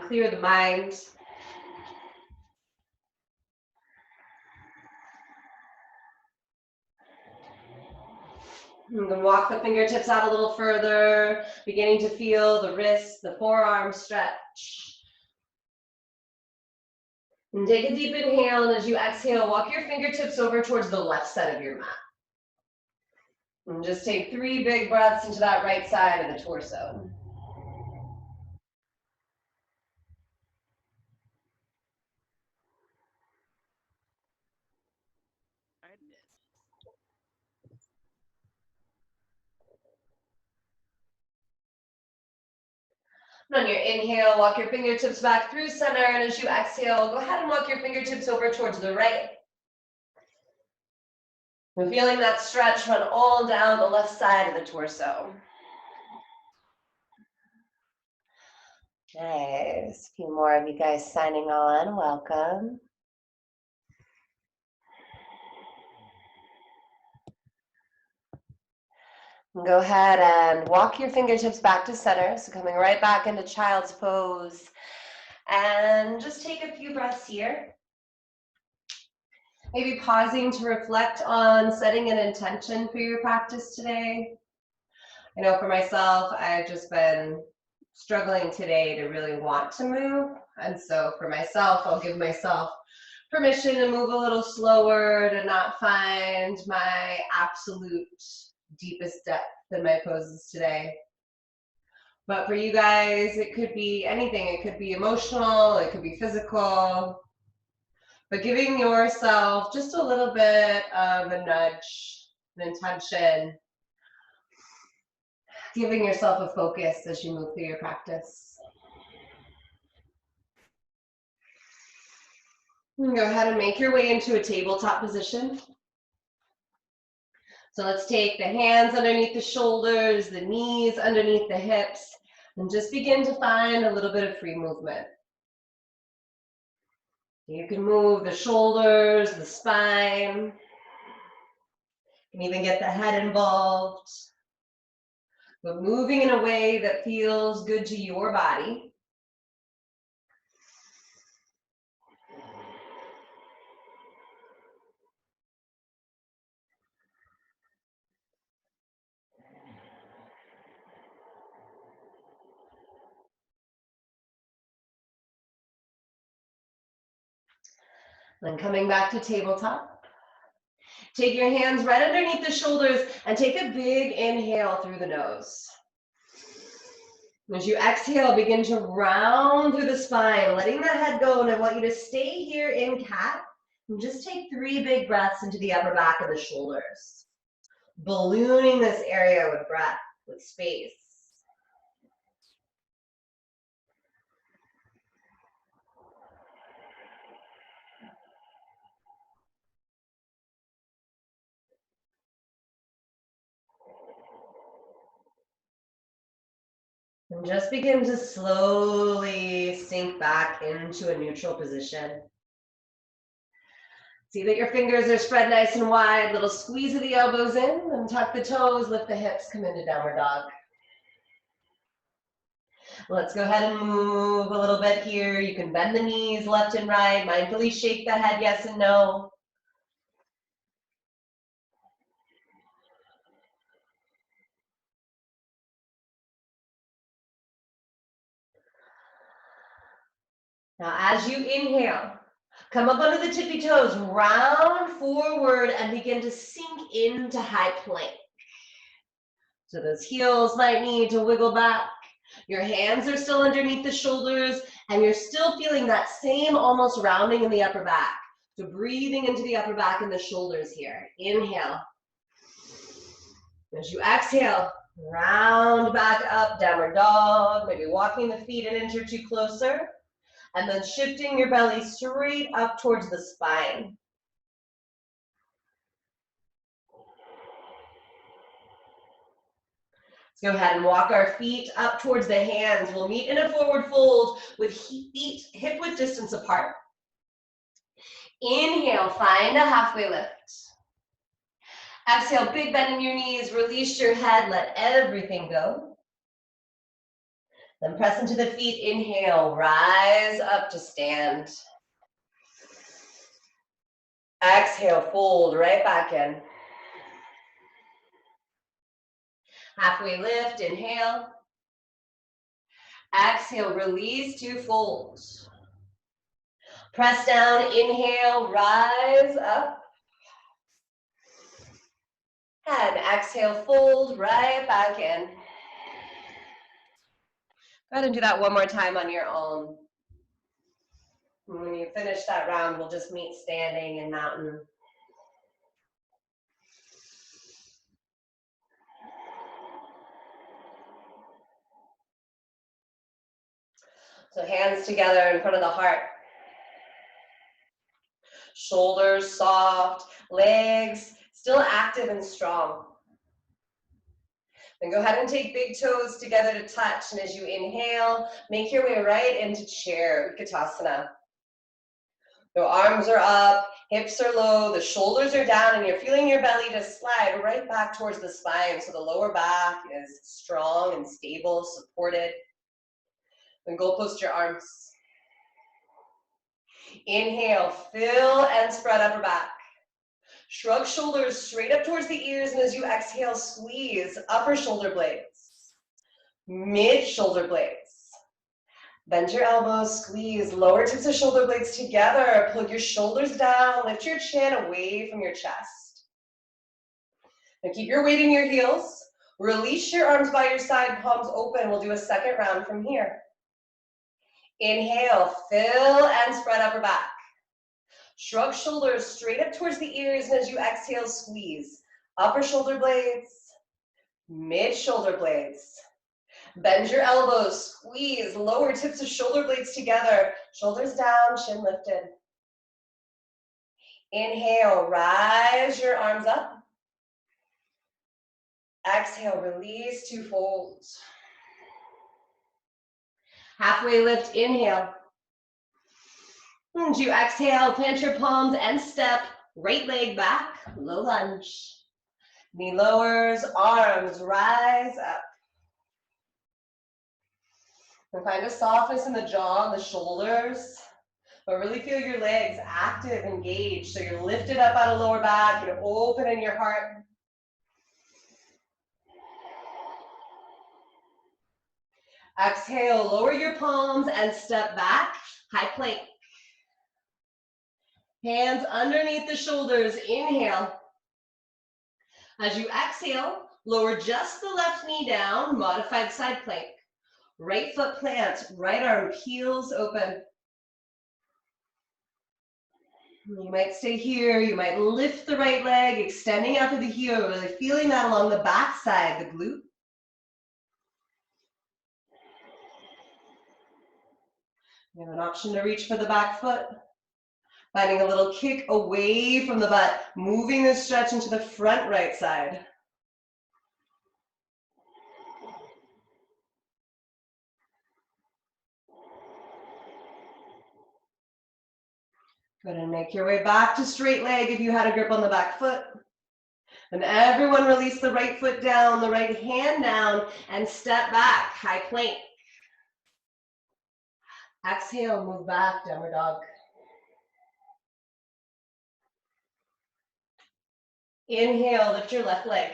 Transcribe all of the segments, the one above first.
clear the mind. You can walk the fingertips out a little further, beginning to feel the wrists, the forearms stretch. And take a deep inhale, and as you exhale, walk your fingertips over towards the left side of your mat. And just take 3 big breaths into that right side of the torso. On your inhale, walk your fingertips back through center, and as you exhale, go ahead and walk your fingertips over towards the right. We're feeling that stretch run all down the left side of the torso. Nice. A few more of you guys signing on. Welcome. Go ahead and walk your fingertips back to center. So coming right back into child's pose. And just take a few breaths here. Maybe pausing to reflect on setting an intention for your practice today. I know for myself, I've just been struggling today to really want to move. And so for myself, I'll give myself permission to move a little slower, to not find my absolute deepest depth in my poses today. But for you guys, it could be anything. It could be emotional, it could be physical. But giving yourself just a little bit of a nudge, an intention, giving yourself a focus as you move through your practice. And go ahead and make your way into a tabletop position. So let's take the hands underneath the shoulders, the knees underneath the hips, and just begin to find a little bit of free movement. You can move the shoulders, the spine. You can even get the head involved. But moving in a way that feels good to your body. Then coming back to tabletop. Take your hands right underneath the shoulders and take a big inhale through the nose. As you exhale, begin to round through the spine, letting the head go, and I want you to stay here in cat and just take 3 big breaths into the upper back of the shoulders, ballooning this area with breath, with space. And just begin to slowly sink back into a neutral position. See that your fingers are spread nice and wide, little squeeze of the elbows in, and tuck the toes, lift the hips, come into downward dog. Let's go ahead and move a little bit here. You can bend the knees left and right, mindfully shake the head yes and no. Now, as you inhale, come up under the tippy toes, round forward, and begin to sink into high plank. So those heels might need to wiggle back. Your hands are still underneath the shoulders, and you're still feeling that same almost rounding in the upper back. So breathing into the upper back and the shoulders here. Inhale. As you exhale, round back up, downward dog, maybe walking the feet an inch or two closer. And then shifting your belly straight up towards the spine. Let's go ahead and walk our feet up towards the hands. We'll meet in a forward fold with feet hip width distance apart. Inhale, find a halfway lift. Exhale, big bend in your knees, release your head, let everything go. Then press into the feet, inhale, rise up to stand. Exhale, fold right back in. Halfway lift, inhale. Exhale, release to fold. Press down, inhale, rise up. And exhale, fold right back in. Go ahead and do that one more time on your own. And when you finish that round, we'll just meet standing and mountain. So hands together in front of the heart. Shoulders soft, legs still active and strong. Then go ahead and take big toes together to touch. And as you inhale, make your way right into chair, Utkatasana. The arms are up, hips are low, the shoulders are down, and you're feeling your belly just slide right back towards the spine. So the lower back is strong and stable, supported. Then goal post your arms. Inhale, fill and spread upper back. Shrug shoulders straight up towards the ears, and as you exhale, squeeze upper shoulder blades, mid shoulder blades. Bend your elbows, squeeze lower tips of shoulder blades together. Plug your shoulders down, lift your chin away from your chest. Now keep your weight in your heels. Release your arms by your side, palms open. We'll do a second round from here. Inhale, fill and spread upper back. Shrug shoulders straight up towards the ears, and as you exhale, squeeze upper shoulder blades, mid shoulder blades. Bend your elbows, squeeze lower tips of shoulder blades together, shoulders down, chin lifted. Inhale, rise your arms up. Exhale, release to fold. Halfway lift, inhale. And you exhale, plant your palms and step, right leg back, low lunge. Knee lowers, arms rise up. And find a softness in the jaw and the shoulders, but really feel your legs active, engaged. So you're lifted up out of lower back, you're open in your heart. Exhale, lower your palms and step back, high plank. Hands underneath the shoulders, inhale. As you exhale, lower just the left knee down, modified side plank. Right foot plant, right arm peels open. You might stay here, you might lift the right leg, extending out to the heel, really feeling that along the back side, the glute. You have an option to reach for the back foot. Finding a little kick away from the butt, moving the stretch into the front right side. Go ahead and make your way back to straight leg if you had a grip on the back foot. And everyone release the right foot down, the right hand down, and step back, high plank. Exhale, move back, downward dog. Inhale, lift your left leg.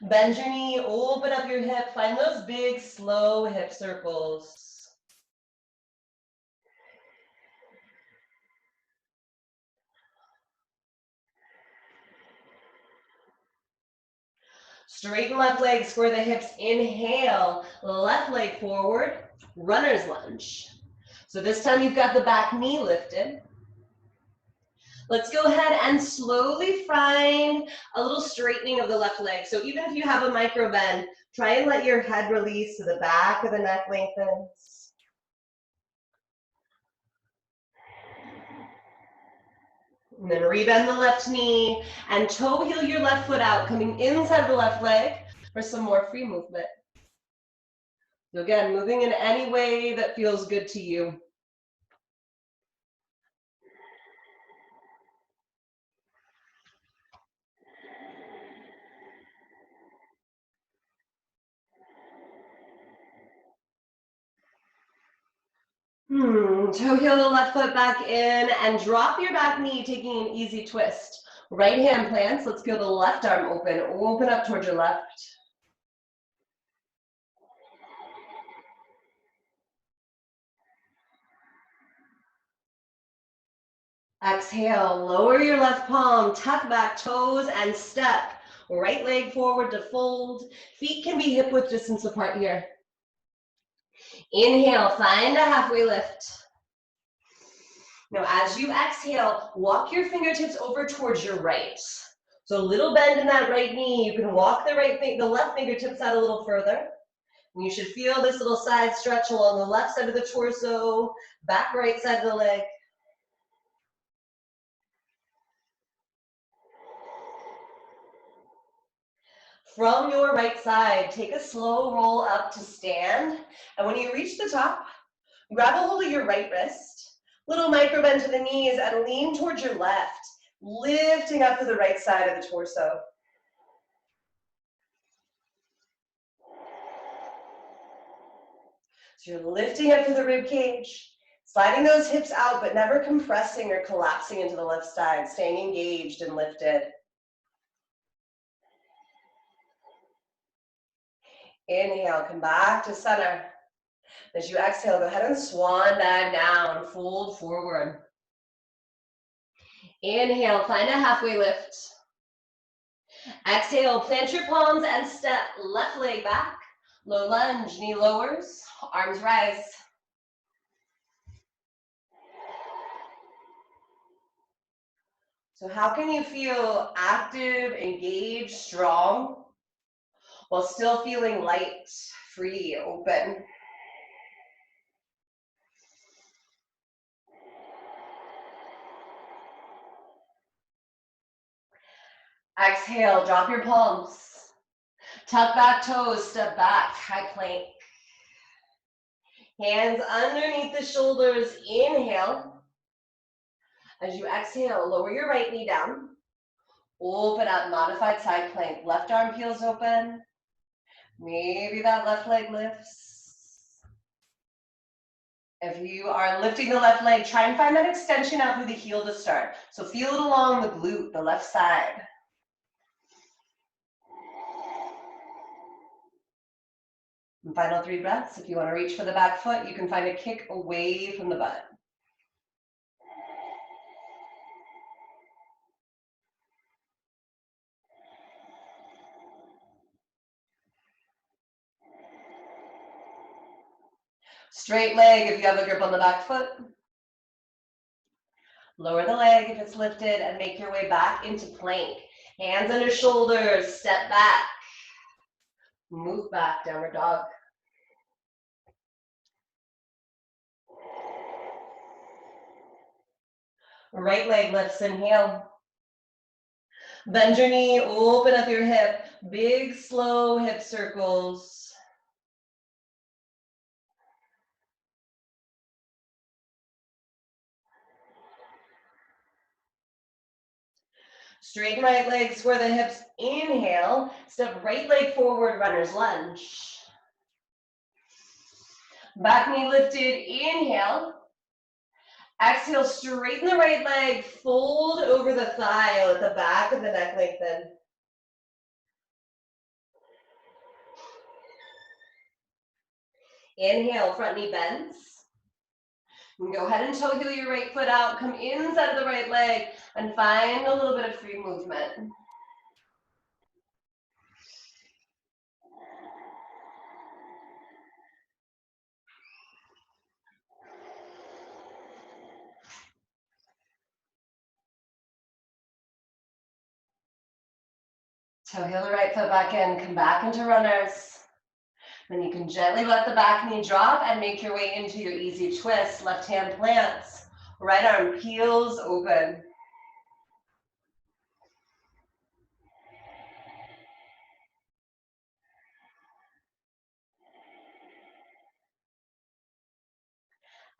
Bend your knee, open up your hip, find those big, slow hip circles. Straighten left leg, square the hips, inhale, left leg forward, runner's lunge. So this time you've got the back knee lifted. Let's go ahead and slowly find a little straightening of the left leg. So even if you have a micro bend, try and let your head release so the back of the neck lengthens. And then rebend the left knee and toe heel your left foot out, coming inside the left leg for some more free movement. So again, moving in any way that feels good to you. Toe heel the left foot back in and drop your back knee, taking an easy twist. Right hand plants. Let's feel the left arm open. Open up towards your left. Exhale, lower your left palm, tuck back toes and step. Right leg forward to fold. Feet can be hip width distance apart here. Inhale, find a halfway lift. Now as you exhale, walk your fingertips over towards your right. So a little bend in that right knee. You can walk the left fingertips out a little further. And you should feel this little side stretch along the left side of the torso, back right side of the leg. From your right side, take a slow roll up to stand. And when you reach the top, grab a hold of your right wrist, little micro bend to the knees, and lean towards your left, lifting up to the right side of the torso. So you're lifting up to the rib cage, sliding those hips out, but never compressing or collapsing into the left side, staying engaged and lifted. Inhale, come back to center. As you exhale, go ahead and swan dive down, fold forward. Inhale, find a halfway lift. Exhale, plant your palms and step left leg back. Low lunge, knee lowers, arms rise. So how can you feel active, engaged, strong, while still feeling light, free, open? Exhale, drop your palms. Tuck back toes, step back, high plank. Hands underneath the shoulders, inhale. As you exhale, lower your right knee down. Open up, modified side plank. Left arm peels open. Maybe that left leg lifts. If you are lifting the left leg, try and find that extension out through the heel to start. So feel it along the glute, the left side. And final 3 breaths. If you want to reach for the back foot, you can find a kick away from the butt. Straight leg if you have a grip on the back foot. Lower the leg if it's lifted and make your way back into plank. Hands under shoulders, step back. Move back, downward dog. Right leg lifts, inhale. Bend your knee, open up your hip. Big, slow hip circles. Straighten right leg, square the hips, inhale. Step right leg forward, runner's lunge. Back knee lifted, inhale. Exhale, straighten the right leg, fold over the thigh, let the back of the neck lengthen. Inhale, front knee bends. And go ahead and toe heel your right foot out, come inside of the right leg, and find a little bit of free movement. Toe heel the right foot back in, come back into runners. Then you can gently let the back knee drop and make your way into your easy twist. Left hand plants, right arm peels open.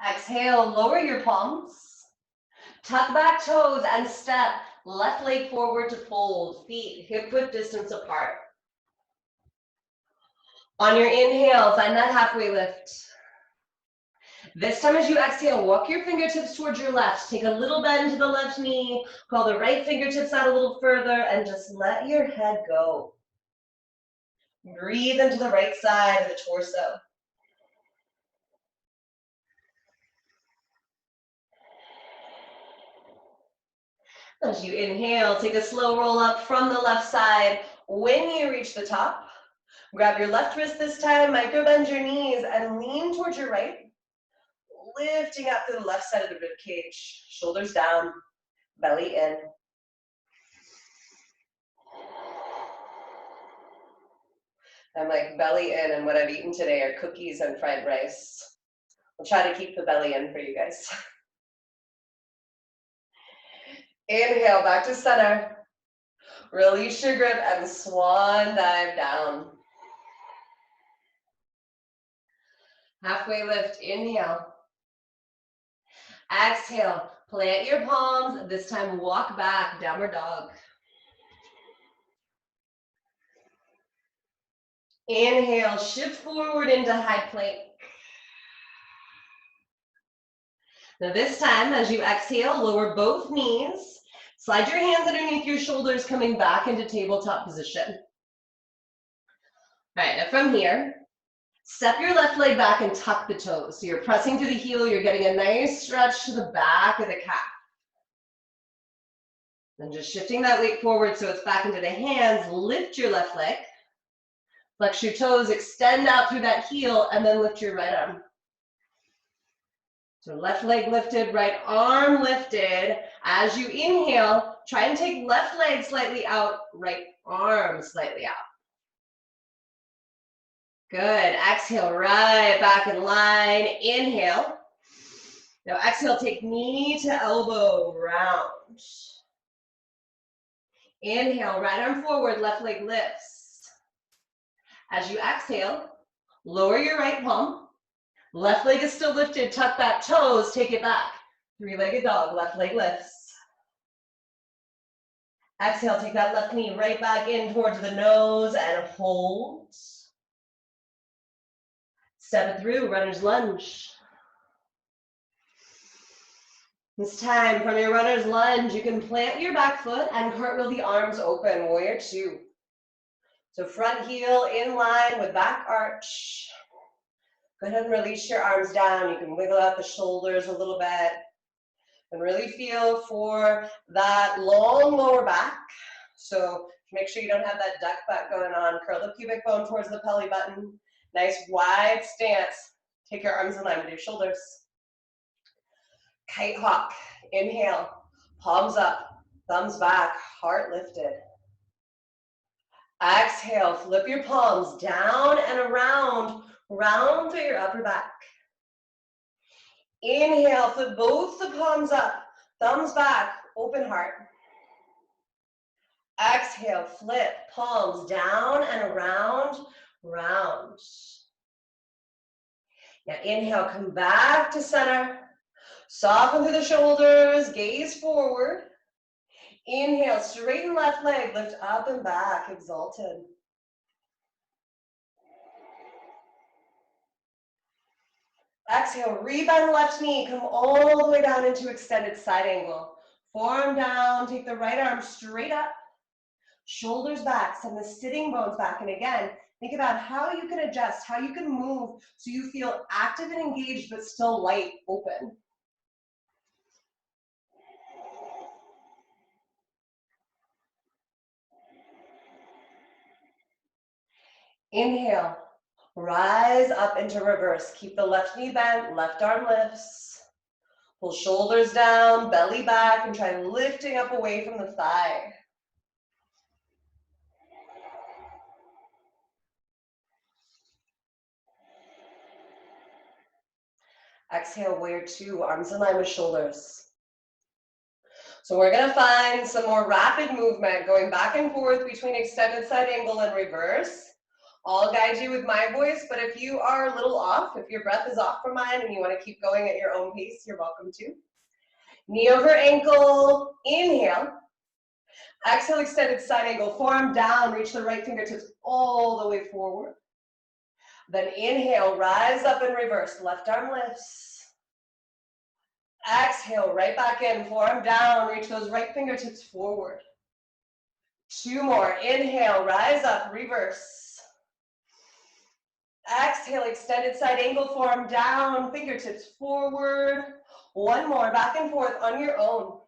Exhale, lower your palms. Tuck back toes and step. Left leg forward to fold. Feet hip width distance apart. On your inhale, find that halfway lift. This time as you exhale, walk your fingertips towards your left. Take a little bend to the left knee. Call the right fingertips out a little further and just let your head go. Breathe into the right side of the torso. As you inhale, take a slow roll up from the left side. When you reach the top, grab your left wrist this time, micro bend your knees, and lean towards your right, lifting up to the left side of the rib cage. Shoulders down, belly in. I'm like belly in, and what I've eaten today are cookies and fried rice. I'll try to keep the belly in for you guys. Inhale, back to center. Release your grip and swan dive down. Halfway lift, inhale. Exhale, plant your palms. This time walk back, downward dog. Inhale, shift forward into high plank. Now this time, as you exhale, lower both knees. Slide your hands underneath your shoulders, coming back into tabletop position. All right, now from here, step your left leg back and tuck the toes. So you're pressing to the heel, you're getting a nice stretch to the back of the calf. Then just shifting that weight forward so it's back into the hands, lift your left leg. Flex your toes, extend out through that heel, and then lift your right arm. So left leg lifted, right arm lifted. As you inhale, try and take left leg slightly out, right arm slightly out. Good. Exhale, right back in line. Inhale. Now exhale, take knee to elbow, round. Inhale, right arm forward, left leg lifts. As you exhale, lower your right palm. Left leg is still lifted, tuck that toes, take it back. Three-legged dog, left leg lifts. Exhale, take that left knee right back in towards the nose and hold. Step it through, runner's lunge. This time, from your runner's lunge, you can plant your back foot and cartwheel the arms open, warrior two. So front heel in line with back arch. Go ahead and release your arms down. You can wiggle out the shoulders a little bit. And really feel for that long lower back. So make sure you don't have that duck butt going on. Curl the pubic bone towards the belly button. Nice wide stance. Take your arms in line with your shoulders. Kite hawk. Inhale. Palms up. Thumbs back. Heart lifted. Exhale. Flip your palms down and around. Round through your upper back. Inhale, flip both the palms up, thumbs back, open heart. Exhale, flip, palms down and around, round. Now inhale, come back to center. Soften through the shoulders, gaze forward. Inhale, straighten left leg, lift up and back, exalted. Exhale, rebend left knee, come all the way down into extended side angle. Forearm down, take the right arm straight up. Shoulders back, send the sitting bones back. And again, think about how you can adjust, how you can move so you feel active and engaged, but still light, open. Inhale, rise up into reverse. Keep the left knee bent, left arm lifts. Pull shoulders down, belly back, and try lifting up away from the thigh. Exhale, warrior two, arms in line with shoulders. So we're gonna find some more rapid movement, going back and forth between extended side angle and reverse. I'll guide you with my voice, but if you are a little off, if your breath is off from mine and you wanna keep going at your own pace, you're welcome to. Knee over ankle, inhale. Exhale, extended side angle, forearm down, reach the right fingertips all the way forward. Then inhale, rise up and reverse, left arm lifts. Exhale, right back in, forearm down, reach those right fingertips forward. 2 more, inhale, rise up, reverse. Exhale, extended side angle, forearm down, fingertips forward. 1 more, back and forth on your own.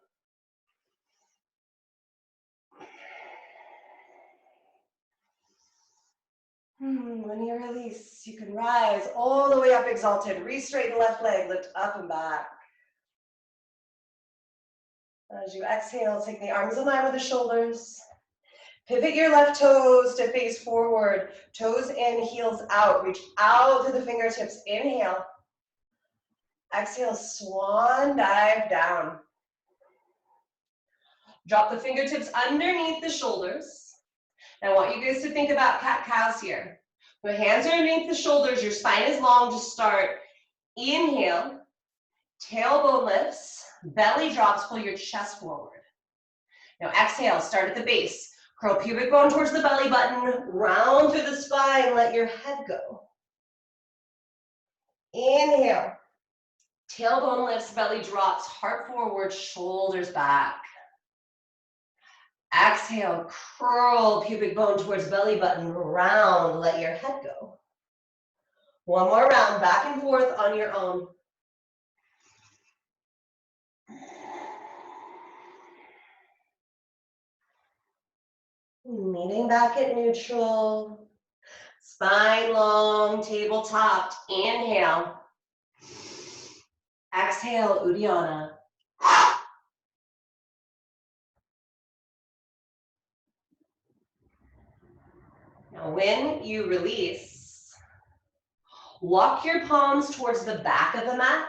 When you release, you can rise all the way up exalted. Re-straighten left leg, lift up and back. As you exhale, take the arms in line with the shoulders. Pivot your left toes to face forward. Toes in, heels out. Reach out to the fingertips. Inhale. Exhale, swan dive down. Drop the fingertips underneath the shoulders. I want you guys to think about cat-cows here. The hands are underneath the shoulders. Your spine is long to start. Inhale. Tailbone lifts. Belly drops. Pull your chest forward. Now exhale. Start at the base. Curl pubic bone towards the belly button, round through the spine, let your head go. Inhale, tailbone lifts, belly drops, heart forward, shoulders back. Exhale, curl pubic bone towards belly button, round, let your head go. 1 more round, back and forth on your own. Leaning back at neutral, spine long, table topped. Inhale. Exhale, Uddiyana. Now when you release, walk your palms towards the back of the mat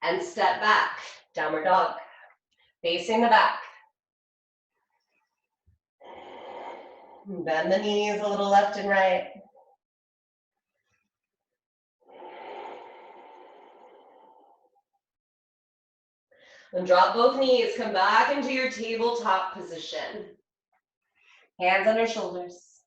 and step back, downward dog, facing the back. Bend the knees a little left and right. And drop both knees, come back into your tabletop position. Hands under shoulders.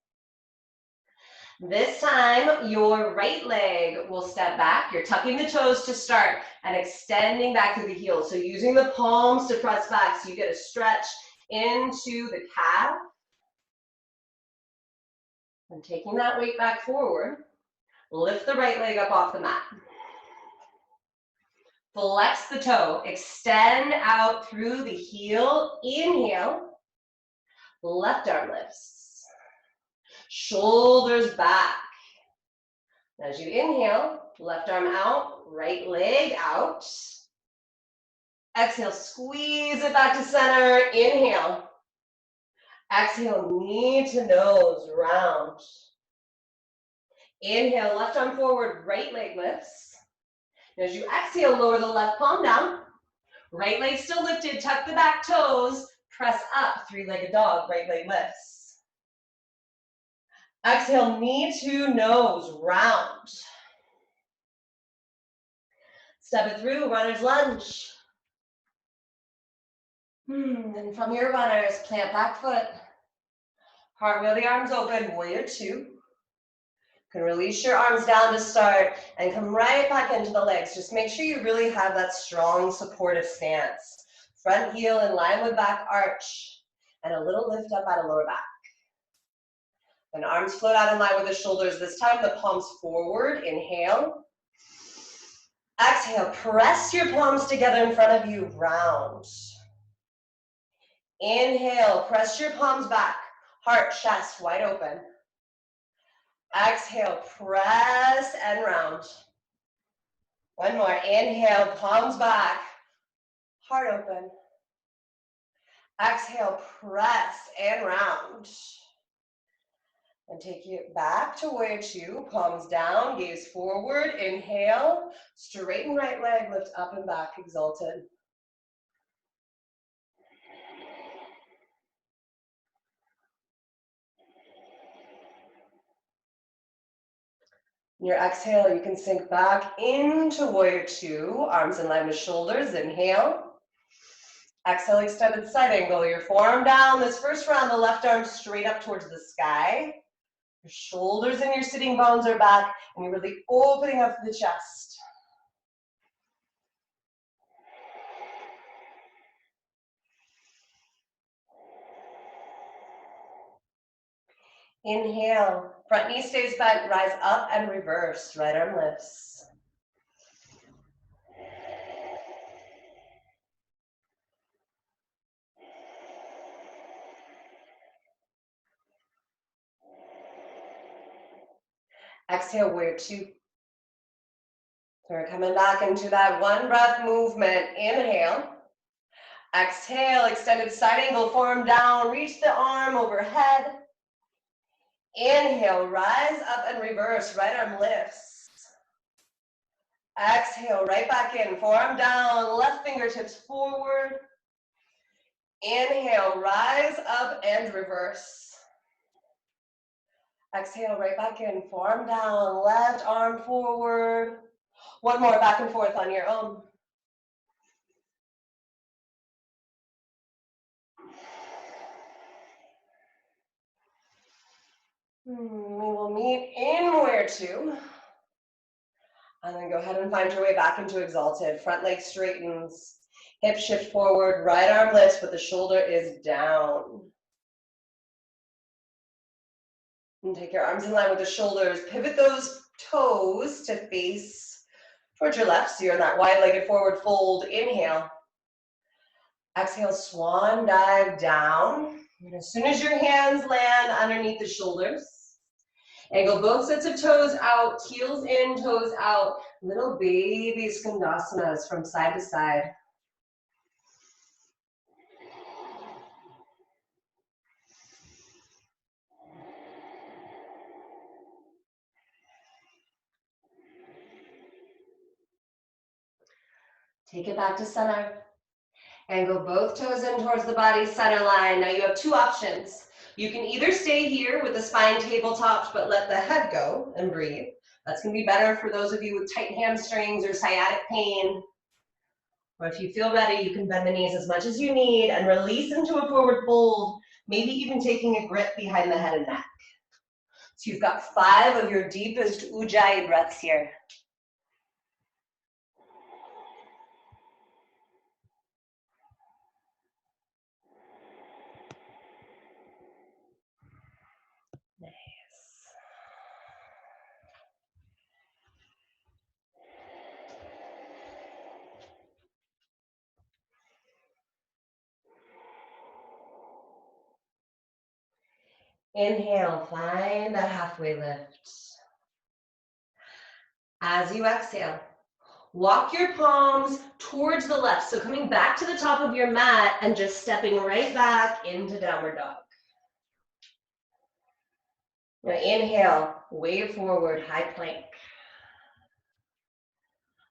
This time, your right leg will step back. You're tucking the toes to start and extending back to the heels. So using the palms to press back so you get a stretch into the calf. And taking that weight back forward, lift the right leg up off the mat. Flex the toe, extend out through the heel. Inhale, left arm lifts. Shoulders back. As you inhale, left arm out, right leg out. Exhale, squeeze it back to center. Inhale. Exhale, knee to nose, round. Inhale, left arm forward, right leg lifts. As you exhale, lower the left palm down. Right leg still lifted, tuck the back toes, press up, 3-legged dog, right leg lifts. Exhale, knee to nose, round. Step it through, runner's lunge. And from your runners, plant back foot. Cartwheel the arms open, warrior 2. You can release your arms down to start and come right back into the legs. Just make sure you really have that strong supportive stance. Front heel in line with back arch and a little lift up out of lower back. And arms float out in line with the shoulders. This time the palms forward, inhale. Exhale, press your palms together in front of you, round. Inhale, press your palms back, heart, chest wide open. Exhale, press and round. 1 more, inhale, palms back, heart open. Exhale, press and round. And take it back to warrior 2, palms down, gaze forward, inhale, straighten right leg, lift up and back, exalted. Your exhale, you can sink back into warrior 2, arms in line with shoulders, inhale. Exhale, extended side angle, your forearm down. This first round, the left arm straight up towards the sky. Your shoulders and your sitting bones are back, and you're really opening up the chest. Inhale, front knee stays bent, rise up and reverse, right arm lifts. Exhale, warrior two. So we're coming back into that one breath movement. Inhale. Exhale, extended side angle, forearm down, reach the arm overhead. Inhale, rise up and reverse, right arm lifts. Exhale, right back in, forearm down, left fingertips forward. Inhale, rise up and reverse. Exhale, right back in, forearm down, left arm forward. One more, back and forth on your own. We will meet in warrior two. And then go ahead and find your way back into exalted. Front leg straightens, hip shift forward, right arm lifts, but the shoulder is down. And take your arms in line with the shoulders. Pivot those toes to face towards your left, so you're in that wide-legged forward fold. Inhale. Exhale, swan dive down. And as soon as your hands land underneath the shoulders, angle both sets of toes out, heels in, toes out. Little baby skandasanas from side to side. Take it back to center. Angle both toes in towards the body center line. Now you have two options. You can either stay here with the spine tabletopped but let the head go and breathe. That's going to be better for those of you with tight hamstrings or sciatic pain. Or if you feel ready, you can bend the knees as much as you need and release into a forward fold, maybe even taking a grip behind the head and neck. So you've got 5 of your deepest Ujjayi breaths here. Inhale, find that halfway lift. As you exhale, walk your palms towards the left. So coming back to the top of your mat and just stepping right back into downward dog. Now inhale, wave forward, high plank.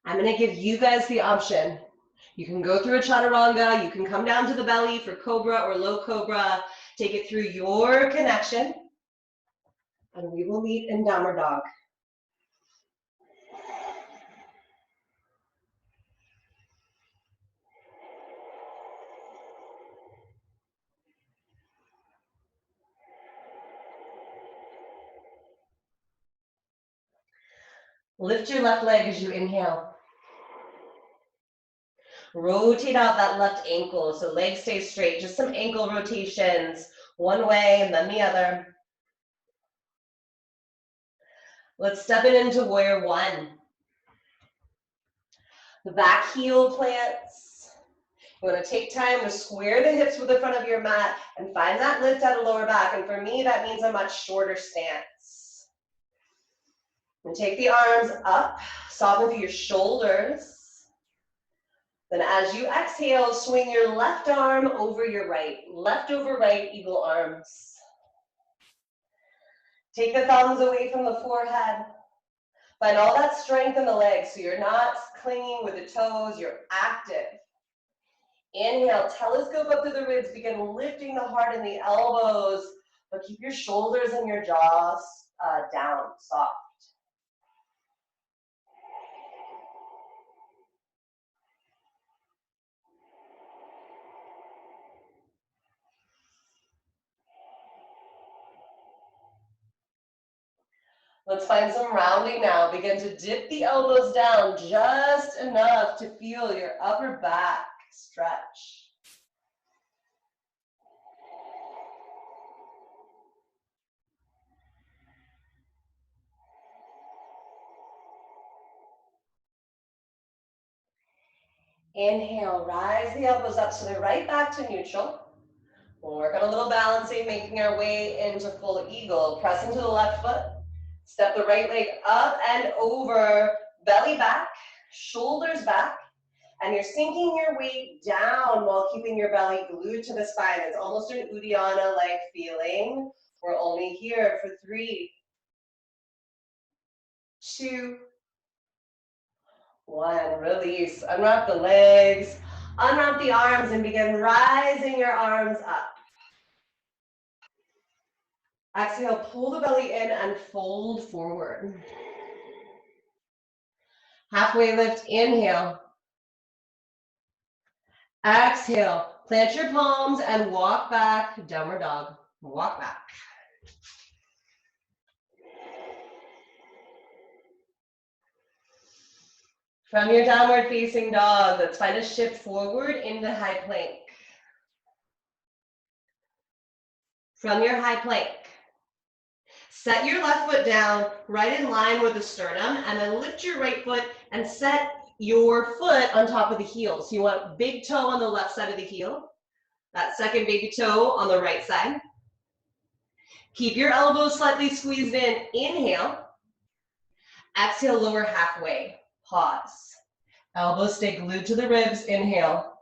I'm going to give you guys the option. You can go through a chaturanga, you can come down to the belly for cobra or low cobra. Take it through your connection, and we will meet in downward dog. Lift your left leg as you inhale. Rotate out that left ankle so leg stays straight. Just some ankle rotations, one way and then the other. Let's step it into warrior one. The back heel plants. You want to take time to square the hips with the front of your mat and find that lift out of lower back. And for me, that means a much shorter stance. And take the arms up, soften through your shoulders. Then as you exhale, swing your left arm over your right. Left over right, eagle arms. Take the thumbs away from the forehead. Find all that strength in the legs so you're not clinging with the toes, you're active. Inhale, telescope up to the ribs, begin lifting the heart and the elbows, but keep your shoulders and your jaws down, soft. Let's find some rounding now. Begin to dip the elbows down just enough to feel your upper back stretch. Inhale, rise the elbows up so they're right back to neutral. We'll work on a little balancing, making our way into full eagle. Press into the left foot. Step the right leg up and over, belly back, shoulders back, and you're sinking your weight down while keeping your belly glued to the spine. It's almost an Uddiyana-like feeling. We're only here for 3, 2, 1. Release. Unwrap the legs, unwrap the arms, and begin rising your arms up. Exhale, pull the belly in and fold forward. Halfway lift, inhale. Exhale, plant your palms and walk back, downward dog. Walk back. From your downward facing dog, let's find a shift forward into high plank. From your high plank, set your left foot down right in line with the sternum, and then lift your right foot and set your foot on top of the heel. So you want big toe on the left side of the heel, that second baby toe on the right side. Keep your elbows slightly squeezed in. Inhale. Exhale, lower halfway. Pause. Elbows stay glued to the ribs. Inhale.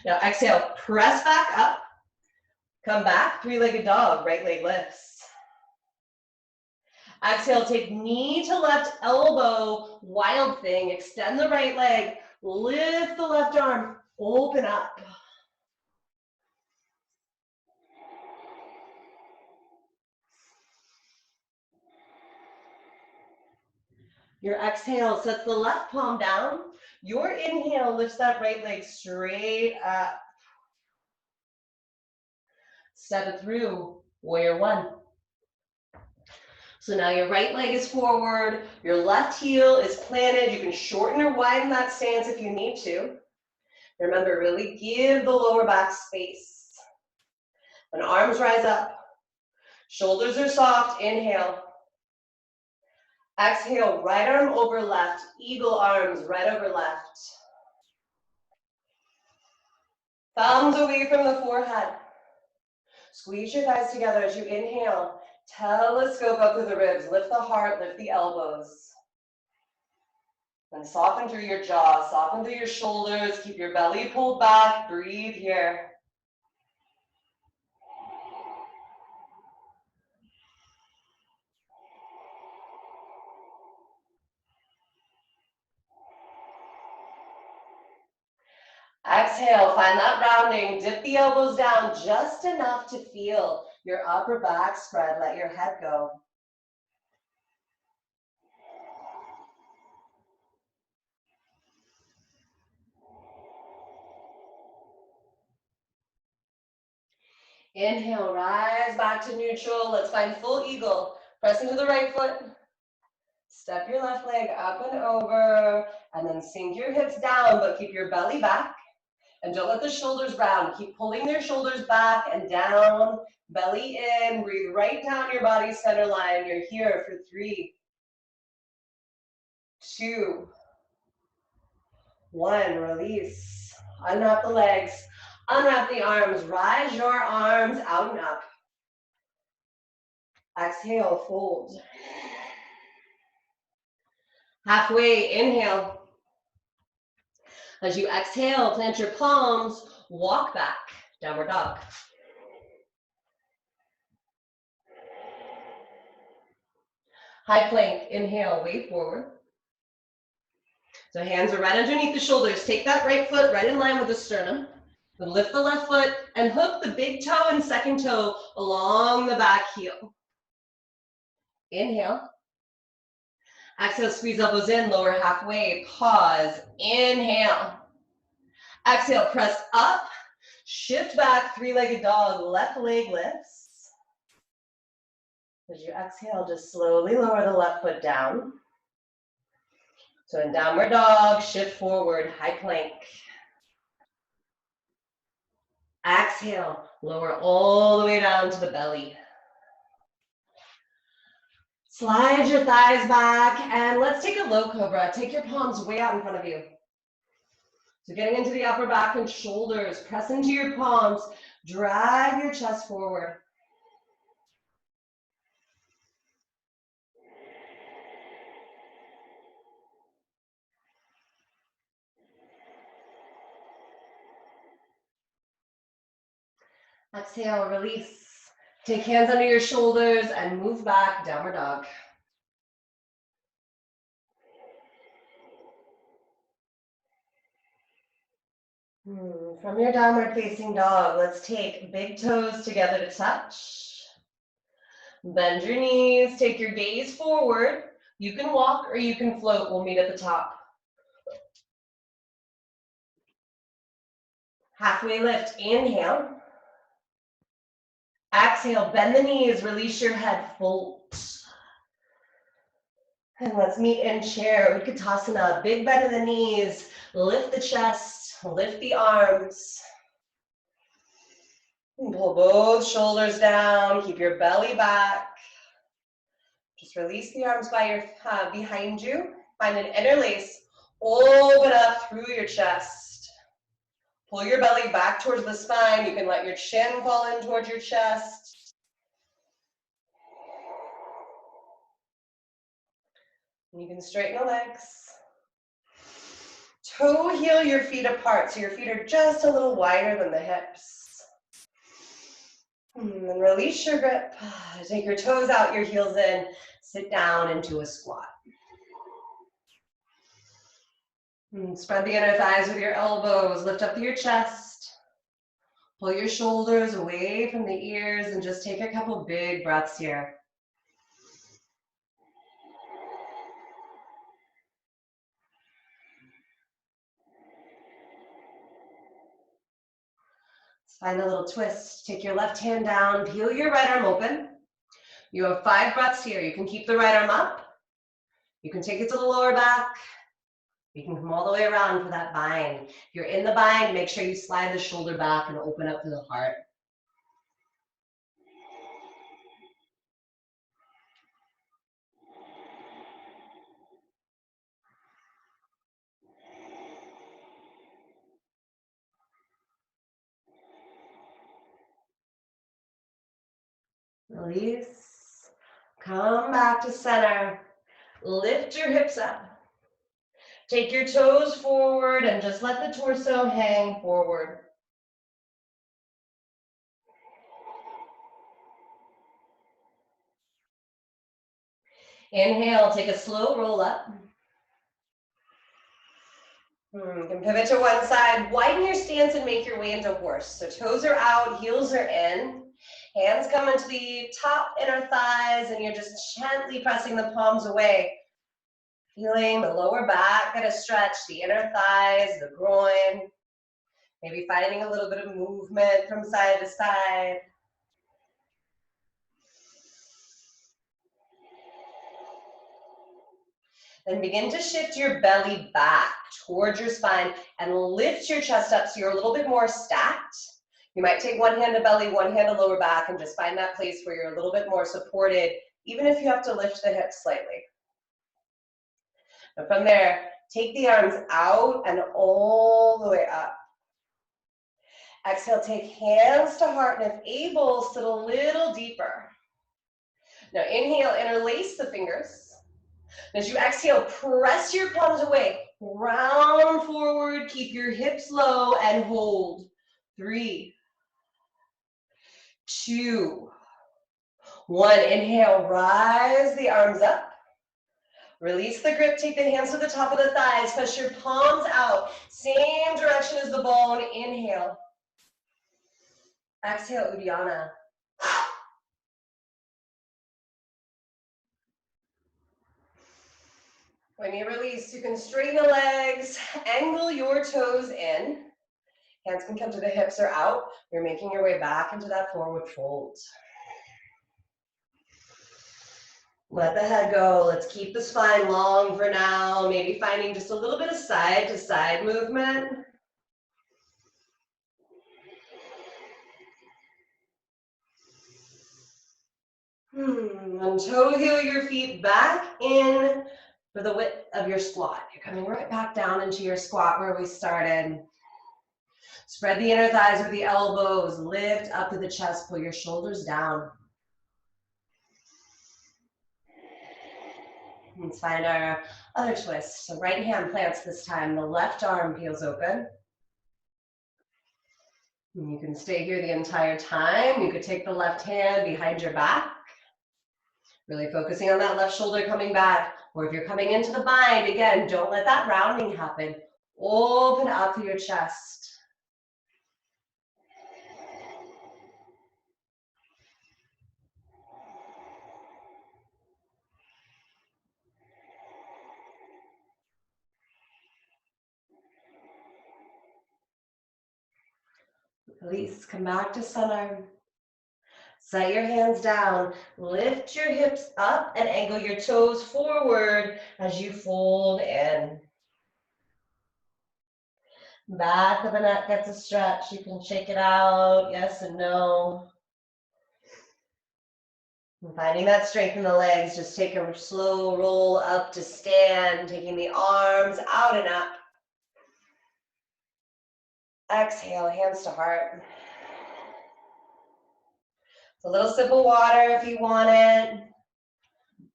Now exhale, press back up. Come back, three-legged dog, right leg lifts. Exhale, take knee to left elbow, wild thing. Extend the right leg, lift the left arm, open up. Your exhale sets the left palm down. Your inhale lifts that right leg straight up. Step it through, warrior 1. So now your right leg is forward, your left heel is planted. You can shorten or widen that stance if you need to. Remember, really give the lower back space. When arms rise up, shoulders are soft, inhale. Exhale, right arm over left, eagle arms right over left. Thumbs away from the forehead. Squeeze your thighs together as you inhale. Telescope up through the ribs, lift the heart, lift the elbows. Then soften through your jaw, soften through your shoulders, keep your belly pulled back, breathe here. Exhale, find that rounding, dip the elbows down just enough to feel your upper back spread, let your head go. Inhale, rise back to neutral. Let's find full eagle. Press into the right foot. Step your left leg up and over, and then sink your hips down, but keep your belly back. And don't let the shoulders round. Keep pulling their shoulders back and down, belly in. Breathe right down your body center line. You're here for 3, 2, 1. Release. Unwrap the legs. Unwrap the arms. Rise your arms out and up. Exhale, fold. Halfway, inhale. As you exhale, plant your palms, walk back, downward dog. High plank, inhale, way forward. So hands are right underneath the shoulders. Take that right foot right in line with the sternum. Then lift the left foot and hook the big toe and second toe along the back heel. Inhale. Exhale, squeeze elbows in, lower halfway, pause, inhale. Exhale, press up, shift back, three-legged dog, left leg lifts. As you exhale, just slowly lower the left foot down. So in downward dog, shift forward, high plank. Exhale, lower all the way down to the belly. Slide your thighs back, and let's take a low cobra. Take your palms way out in front of you. So getting into the upper back and shoulders, press into your palms, drag your chest forward. Exhale, release. Take hands under your shoulders and move back, downward dog. From your downward facing dog, let's take big toes together to touch. Bend your knees, take your gaze forward. You can walk or you can float. We'll meet at the top. Halfway lift, inhale. Exhale, bend the knees, release your head, fold. And let's meet in chair, Utkatasana. Big bend of the knees, lift the chest, lift the arms. And pull both shoulders down, keep your belly back. Just release the arms by your behind you. Find an interlace. Open up through your chest. Pull your belly back towards the spine. You can let your chin fall in towards your chest. And you can straighten the legs. Toe heel your feet apart so your feet are just a little wider than the hips. And then release your grip. Take your toes out, your heels in. Sit down into a squat. And spread the inner thighs with your elbows. Lift up your chest. Pull your shoulders away from the ears and just take a couple big breaths here. Find a little twist. Take your left hand down, peel your right arm open. You have 5 breaths here. You can keep the right arm up. You can take it to the lower back. You can come all the way around for that bind. If you're in the bind, make sure you slide the shoulder back and open up to the heart. Release. Come back to center. Lift your hips up. Take your toes forward and just let the torso hang forward. Inhale, take a slow roll up. You can pivot to one side, widen your stance and make your way into horse. So toes are out, heels are in. Hands come into the top inner thighs and you're just gently pressing the palms away. Feeling the lower back get a stretch, the inner thighs, the groin. Maybe finding a little bit of movement from side to side. Then begin to shift your belly back towards your spine and lift your chest up so you're a little bit more stacked. You might take one hand to belly, one hand to lower back, and just find that place where you're a little bit more supported, even if you have to lift the hips slightly. Now from there, take the arms out and all the way up. Exhale, take hands to heart, and if able, sit a little deeper. Now inhale, interlace the fingers. As you exhale, press your palms away, round forward, keep your hips low and hold. 3, 2, 1. Inhale, rise the arms up. Release the grip, take the hands to the top of the thighs, press your palms out, same direction as the bone. Inhale. Exhale, Uddiyana. When you release, you can straighten the legs, angle your toes in. Hands can come to the hips or out. You're making your way back into that forward fold. Let the head go. Let's keep the spine long for now. Maybe finding just a little bit of side to side movement. And toe heel your feet back in. for the width of your squat. You're coming right back down into your squat where we started. Spread the inner thighs with the elbows, lift up to the chest, pull your shoulders down. Let's find our other twist. So right hand plants this time, the left arm peels open. And you can stay here the entire time. You could take the left hand behind your back, really focusing on that left shoulder coming back. Or if you're coming into the bind, again, don't let that rounding happen. Open up through your chest. Release, come back to center. Set your hands down, lift your hips up and angle your toes forward as you fold in. Back of the neck gets a stretch. You can shake it out, yes and no. And finding that strength in the legs, just take a slow roll up to stand, taking the arms out and up. Exhale, hands to heart. A little sip of water if you want it.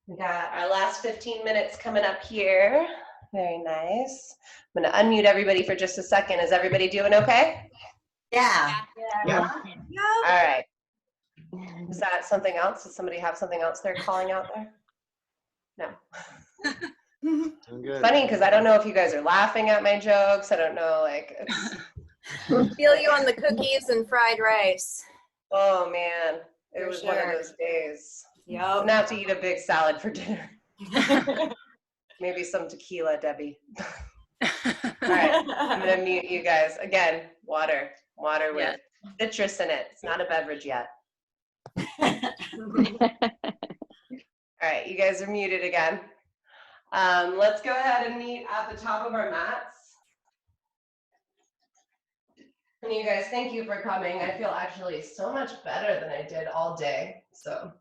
We got our last 15 minutes coming up here. Very nice. I'm going to unmute everybody for just a second. Is everybody doing okay? Yeah. Yeah. All right. Is that something else? Does somebody have something else they're calling out there? No. It's funny because I don't know if you guys are laughing at my jokes. I don't know, like. Feel you on the cookies and fried rice. Oh man, it was one of those days. Yep. I'm gonna have to eat a big salad for dinner. Maybe some tequila, Debbie. All right, I'm gonna mute you guys. Again, water with citrus in it. It's not a beverage yet. All right, you guys are muted again. Let's go ahead and meet at the top of our mats. And you guys, thank you for coming. I feel actually so much better than I did all day. So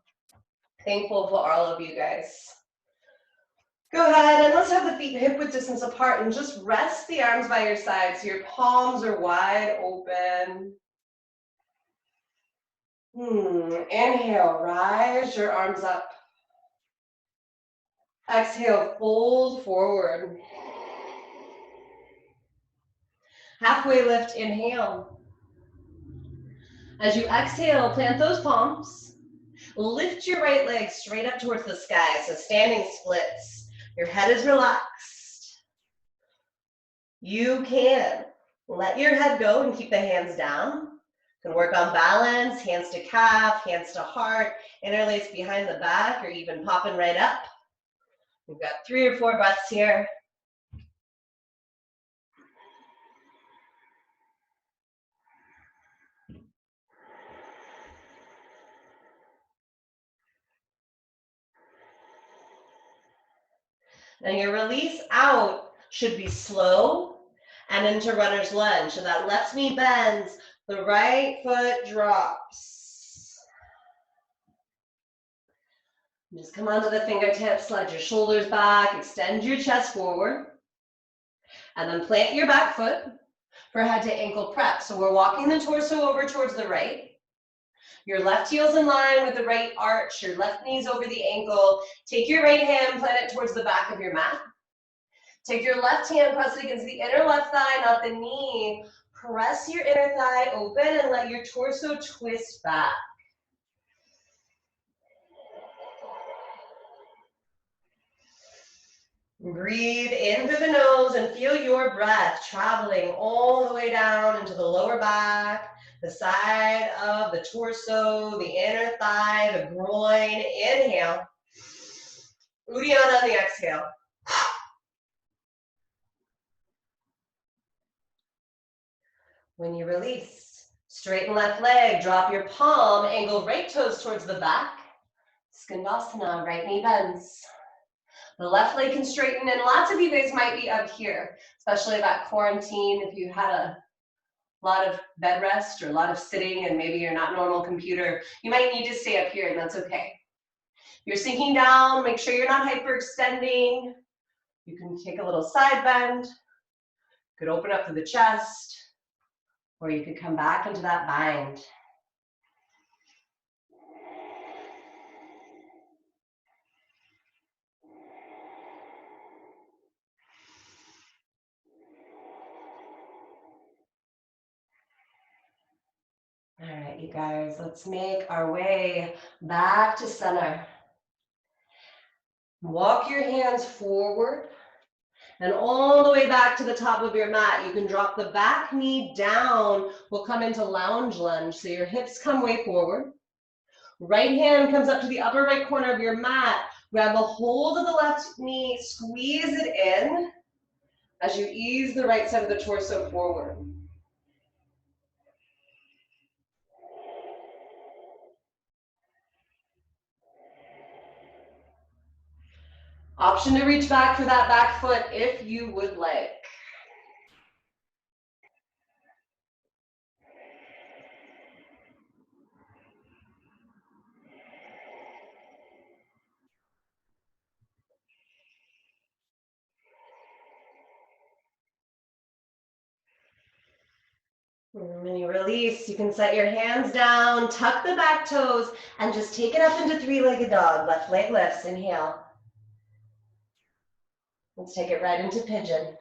thankful for all of you guys. Go ahead and let's have the feet hip width distance apart and just rest the arms by your side so your palms are wide open. Inhale, rise your arms up. Exhale, fold forward. Halfway lift, inhale. As you exhale, plant those palms. Lift your right leg straight up towards the sky, so standing splits. Your head is relaxed. You can let your head go and keep the hands down. You can work on balance, hands to calf, hands to heart, interlace behind the back, or even popping right up. We've got 3 or 4 breaths here. And your release out should be slow and into runner's lunge. So that left knee bends, the right foot drops. Just come onto the fingertips, slide your shoulders back, extend your chest forward. And then plant your back foot for head to ankle prep. So we're walking the torso over towards the right. Your left heel's in line with the right arch, your left knee's over the ankle. Take your right hand, plant it towards the back of your mat. Take your left hand, press it against the inner left thigh, not the knee. Press your inner thigh open and let your torso twist back. Breathe in through the nose and feel your breath traveling all the way down into the lower back, the side of the torso, the inner thigh, the groin. Inhale. Uddiyana on the exhale. When you release, straighten left leg, drop your palm, angle right toes towards the back. Skandasana, right knee bends. The left leg can straighten, and lots of you guys might be up here, especially about quarantine. If you had a lot of bed rest or a lot of sitting and maybe you're not normal computer, you might need to stay up here, and that's okay. If you're sinking down, make sure you're not hyperextending. You can take a little side bend. You could open up to the chest, or you could come back into that bind. All right, you guys, let's make our way back to center. Walk your hands forward and all the way back to the top of your mat. You can drop the back knee down. We'll come into lounge lunge. So your hips come way forward. Right hand comes up to the upper right corner of your mat. Grab a hold of the left knee, squeeze it in as you ease the right side of the torso forward. Option to reach back for that back foot if you would like. And when you release, you can set your hands down, tuck the back toes, and just take it up into three-legged dog. Left leg lifts, inhale. Let's take it right into pigeon.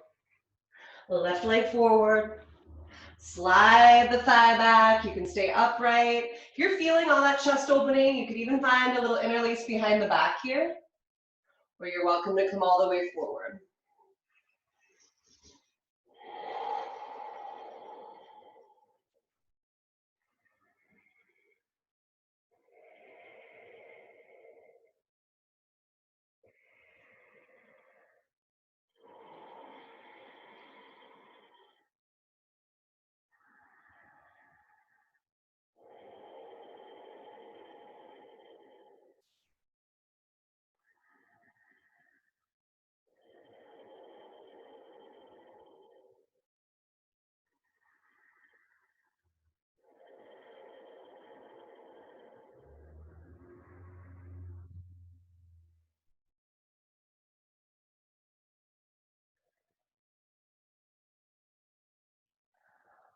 Left leg forward. Slide the thigh back. You can stay upright. If you're feeling all that chest opening, you could even find a little interlace behind the back here, or you're welcome to come all the way forward.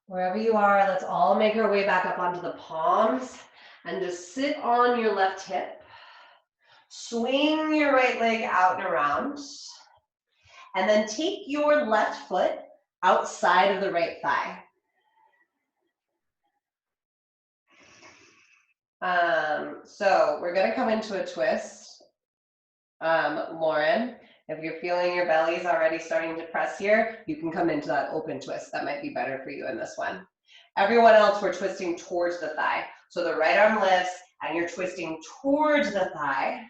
Wherever you are, let's all make our way back up onto the palms and just sit on your left hip. Swing your right leg out and around. And then take your left foot outside of the right thigh. So we're gonna come into a twist. Lauren, if you're feeling your belly's already starting to press here, you can come into that open twist. That might be better for you in this one. Everyone else, we're twisting towards the thigh. So the right arm lifts and you're twisting towards the thigh.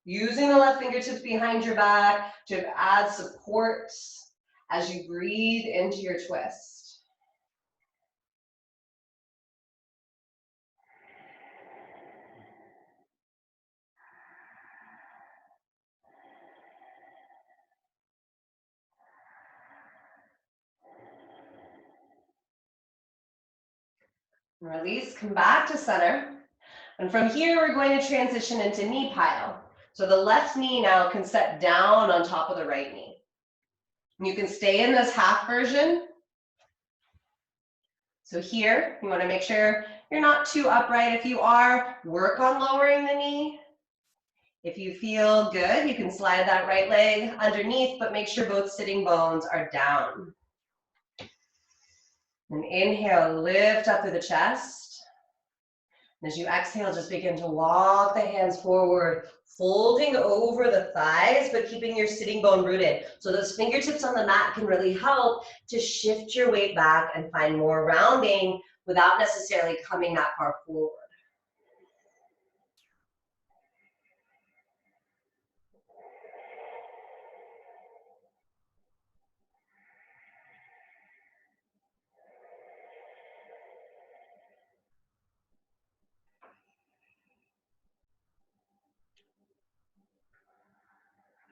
Using the left fingertips behind your back to add support as you breathe into your twist. Release, come back to center. And from here, we're going to transition into knee pile. So the left knee now can set down on top of the right knee. You can stay in this half version. So here, you want to make sure you're not too upright. If you are, work on lowering the knee. If you feel good, you can slide that right leg underneath, but make sure both sitting bones are down. And inhale, lift up through the chest. And as you exhale, just begin to walk the hands forward, folding over the thighs, but keeping your sitting bone rooted. So those fingertips on the mat can really help to shift your weight back and find more rounding without necessarily coming that far forward.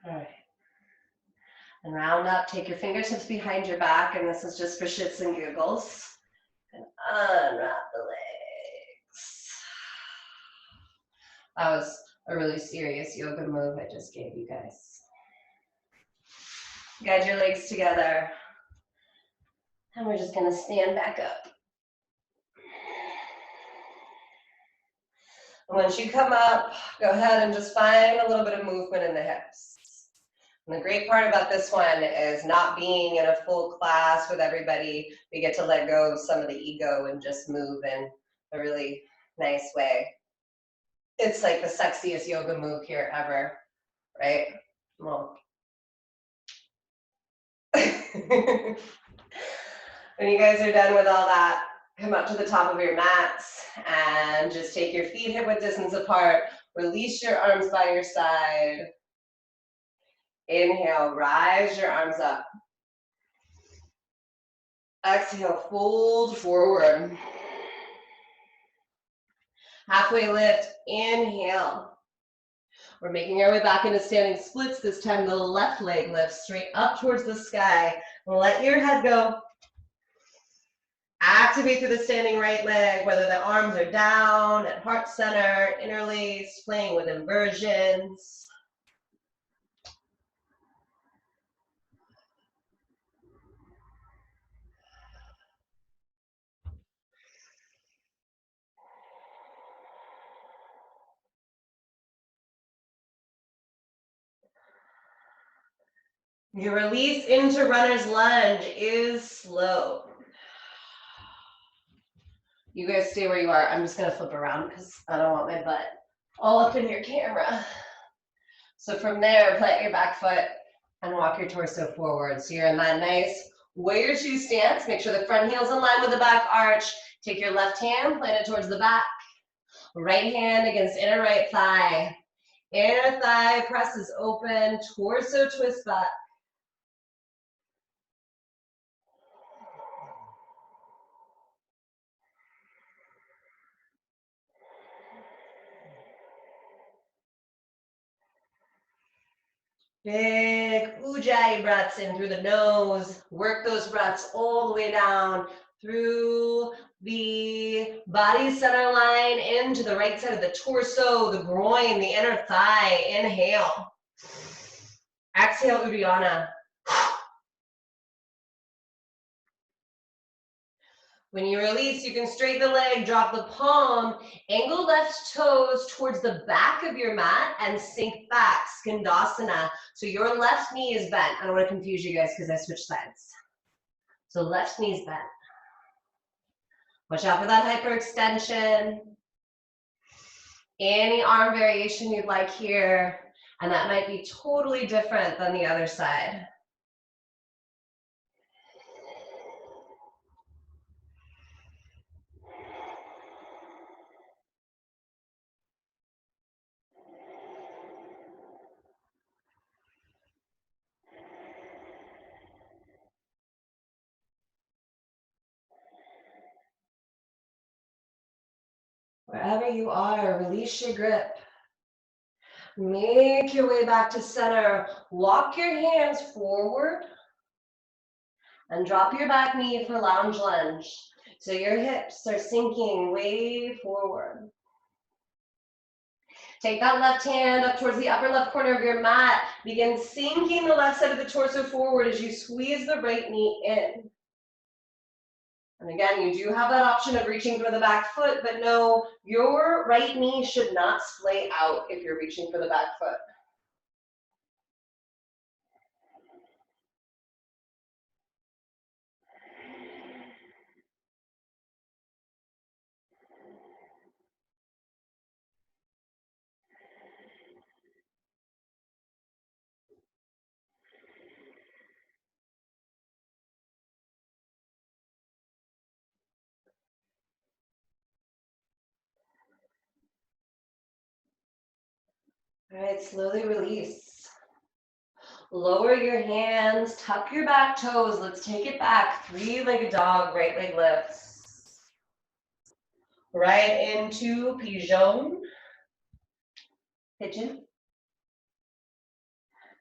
All right. And round up, take your fingertips behind your back, and this is just for shits and giggles. And unwrap the legs. That was a really serious yoga move I just gave you guys. Guide your legs together. And we're just gonna stand back up. And once you come up, go ahead and just find a little bit of movement in the hips. And the great part about this one is not being in a full class with everybody. We get to let go of some of the ego and just move in a really nice way. It's like the sexiest yoga move here ever, right? Well, when you guys are done with all that, come up to the top of your mats and just take your feet hip-width distance apart. Release your arms by your side. Inhale, rise your arms up. Exhale, fold forward. Halfway lift, inhale. We're making our way back into standing splits. This time the left leg lifts straight up towards the sky. Let your head go. Activate through the standing right leg, whether the arms are down, at heart center, interlaced, playing with inversions. Your release into runner's lunge is slow. You guys stay where you are. I'm just gonna flip around because I don't want my butt all up in your camera. So from there, plant your back foot and walk your torso forward. So you're in that nice warrior two stance. Make sure the front heel's in line with the back arch. Take your left hand, plant it towards the back. Right hand against inner right thigh. Inner thigh presses open, torso twist back. Big ujjayi breaths in through the nose. Work those breaths all the way down through the body center line into the right side of the torso, the groin, the inner thigh. Inhale. Exhale, Uddiyana. When you release, you can straighten the leg, drop the palm, angle left toes towards the back of your mat and sink back, Skandasana. So your left knee is bent. I don't want to confuse you guys because I switched sides. So left knee is bent. Watch out for that hyperextension. Any arm variation you'd like here, and that might be totally different than the other side. Wherever you are, release your grip. Make your way back to center. Walk your hands forward and drop your back knee for lounge lunge. So your hips are sinking way forward. Take that left hand up towards the upper left corner of your mat. Begin sinking the left side of the torso forward as you squeeze the right knee in. And again, you do have that option of reaching for the back foot, but no, your right knee should not splay out if you're reaching for the back foot. All right, slowly release. Lower your hands, tuck your back toes. Let's take it back. Three-legged dog, right leg lifts. Right into pigeon. Pigeon.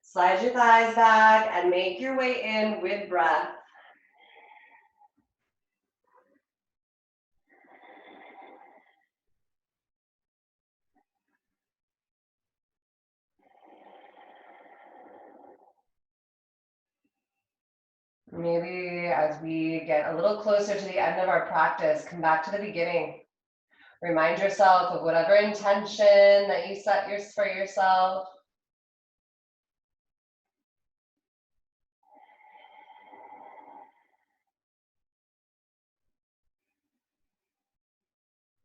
Slide your thighs back and make your way in with breath. Maybe as we get a little closer to the end of our practice, come back to the beginning. Remind yourself of whatever intention that you set for yourself.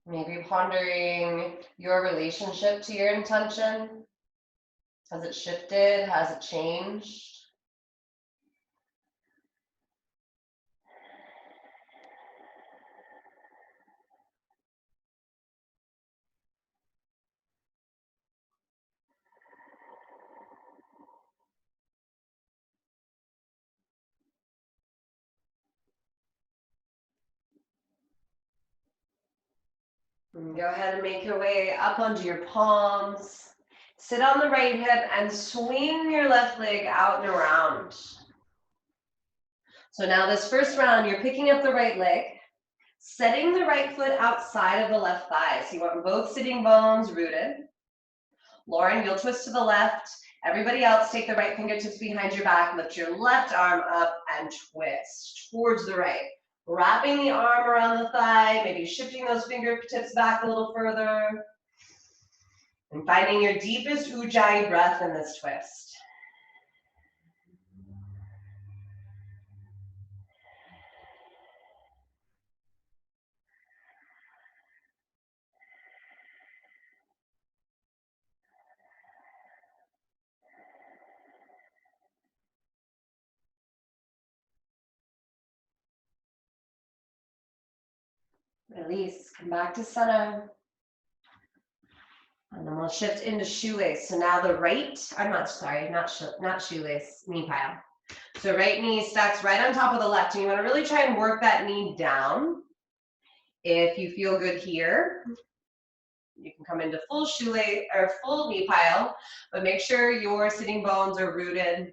Maybe pondering your relationship to your intention. Has it shifted? Has it changed? And go ahead and make your way up onto your palms. Sit on the right hip and swing your left leg out and around. So now this first round, you're picking up the right leg, setting the right foot outside of the left thigh. So you want both sitting bones rooted. Lauren, you'll twist to the left. Everybody else, take the right fingertips behind your back, lift your left arm up and twist towards the right. Wrapping the arm around the thigh, maybe shifting those fingertips back a little further. And finding your deepest ujjayi breath in this twist. Release, come back to center. And then we'll shift into shoelace. So now the right, not shoelace, knee pile. So right knee stacks right on top of the left, and you want to really try and work that knee down. If you feel good here, you can come into full shoelace or full knee pile, but make sure your sitting bones are rooted.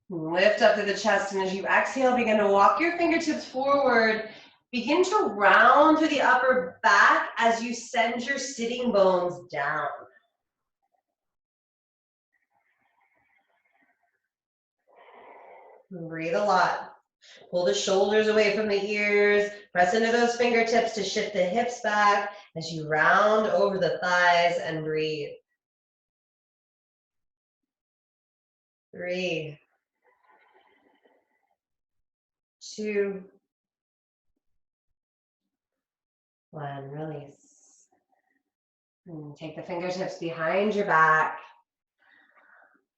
Lift up through the chest, and as you exhale, begin to walk your fingertips forward. Begin to round through the upper back as you send your sitting bones down. Breathe a lot. Pull the shoulders away from the ears. Press into those fingertips to shift the hips back as you round over the thighs and breathe. 3, 2, 1, release. And take the fingertips behind your back.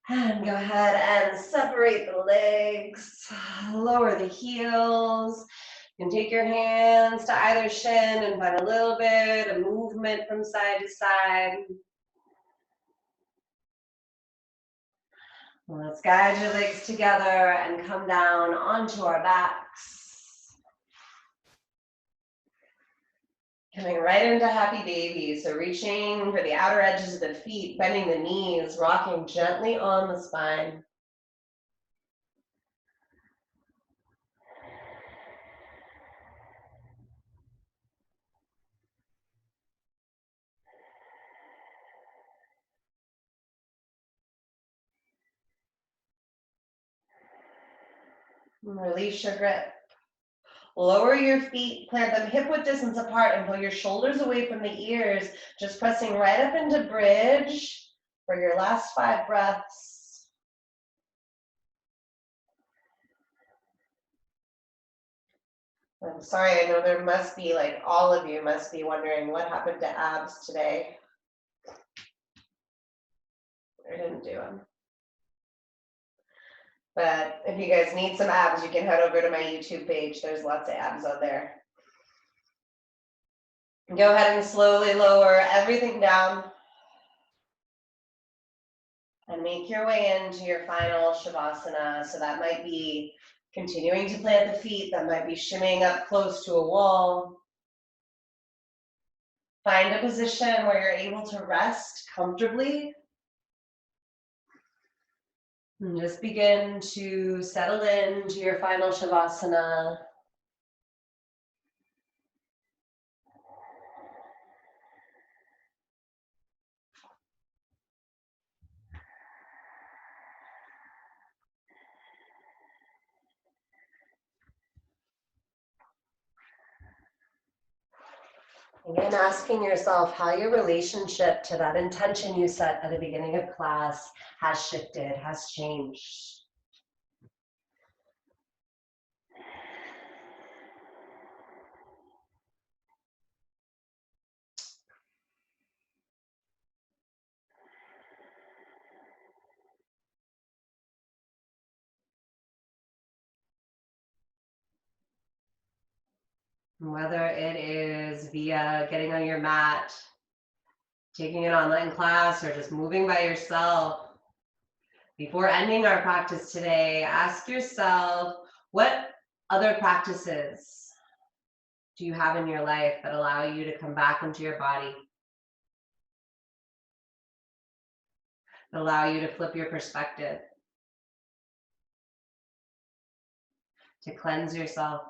And go ahead and separate the legs, lower the heels. You can take your hands to either shin and find a little bit of movement from side to side. Let's guide your legs together and come down onto our backs. Coming right into happy baby. So reaching for the outer edges of the feet, bending the knees, rocking gently on the spine. Release your grip. Lower your feet, plant them hip-width distance apart and pull your shoulders away from the ears, just pressing right up into bridge for your last 5 breaths. I'm sorry, I know there must be, like, all of you must be wondering what happened to abs today. I didn't do them. But if you guys need some abs, you can head over to my YouTube page. There's lots of abs on there. Go ahead and slowly lower everything down. And make your way into your final Shavasana. So that might be continuing to plant the feet. That might be shimmying up close to a wall. Find a position where you're able to rest comfortably. And just begin to settle into your final Shavasana. Again, asking yourself how your relationship to that intention you set at the beginning of class has shifted, has changed. Whether it is via getting on your mat, taking an online class, or just moving by yourself, before ending our practice today, ask yourself, what other practices do you have in your life that allow you to come back into your body, that allow you to flip your perspective, to cleanse yourself?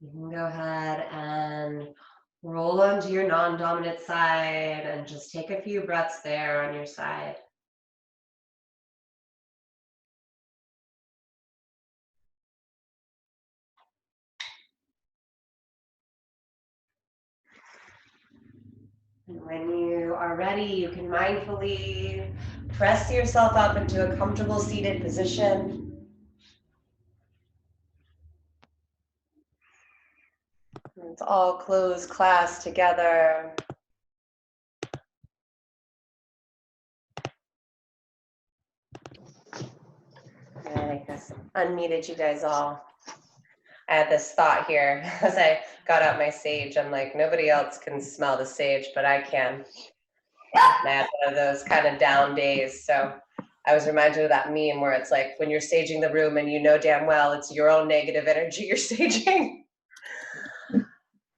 You can go ahead and roll onto your non-dominant side and just take a few breaths there on your side. And when you are ready, you can mindfully press yourself up into a comfortable seated position. Let's all close class together. And I guess unmuted you guys all. I had this thought here as I got out my sage. I'm like, nobody else can smell the sage, but I can. And I had one of those kind of down days. So I was reminded of that meme where it's like when you're saging the room and you know damn well it's your own negative energy you're saging.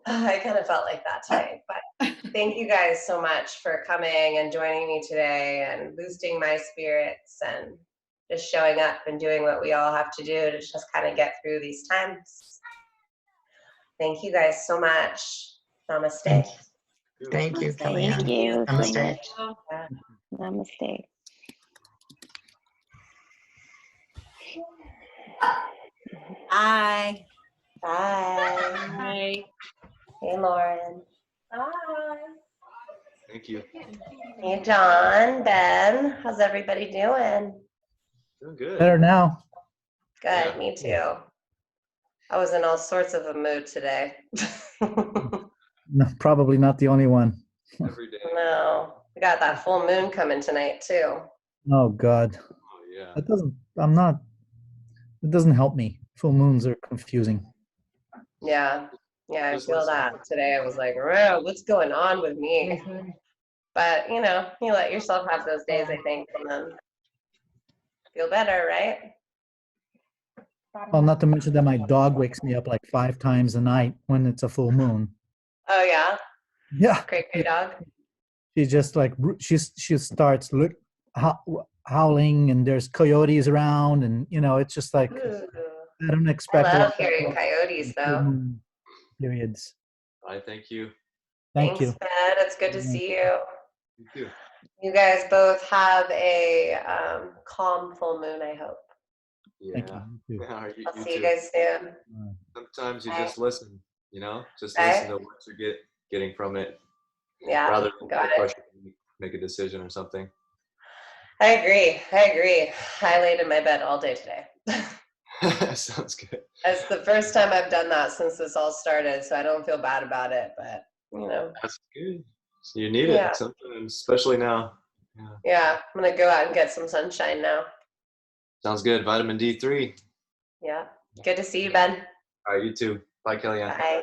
I kind of felt like that today. But thank you guys so much for coming and joining me today and boosting my spirits and just showing up and doing what we all have to do to just kind of get through these times. Thank you guys so much. Namaste. Thank you, Kellyanne. Thank you so Namaste. much. Namaste. Bye. Bye. Bye. Hey, Lauren. Bye. Thank you. Hey, John, Ben. How's everybody doing? Doing good. Better now. Good, Yeah. me too. I was in all sorts of a mood today. No, probably not the only one. Every day. No, we got that full moon coming tonight too. Oh God, Oh, yeah. it doesn't help me. Full moons are confusing. Yeah, I Just feel listen. that today. I was like, "Wow, what's going on with me?" But you know, you let yourself have those days, I think, and then feel better, right? Well, not to mention that my dog wakes me up like 5 times a night when it's a full moon. Oh yeah, Yeah, great dog. she just like she starts howling, and there's coyotes around, and it's just like Ooh, I don't I expect a love lot hearing of coyotes full though. moon periods. I thank you. Thank Thanks, you. Ben. It's good to see you. Thank you. You guys both have a calm full moon, I hope. Thank Yeah. you. You too. Yeah, you, I'll you see you too. guys soon. Sometimes you Bye. just listen, just Bye. listen to what you're getting from it Yeah, rather than got feel it. pressure to make a decision or something. I agree. I laid in my bed all day today. Sounds good. It's the first time I've done that since this all started, so I don't feel bad about it, but That's good. So you need Yeah. it, something, especially now. Yeah. Yeah, I'm gonna go out and get some sunshine now. Sounds good. Vitamin D3. Yeah, good to see you, Ben. All right, you too. Bye, Kellyanne. Bye.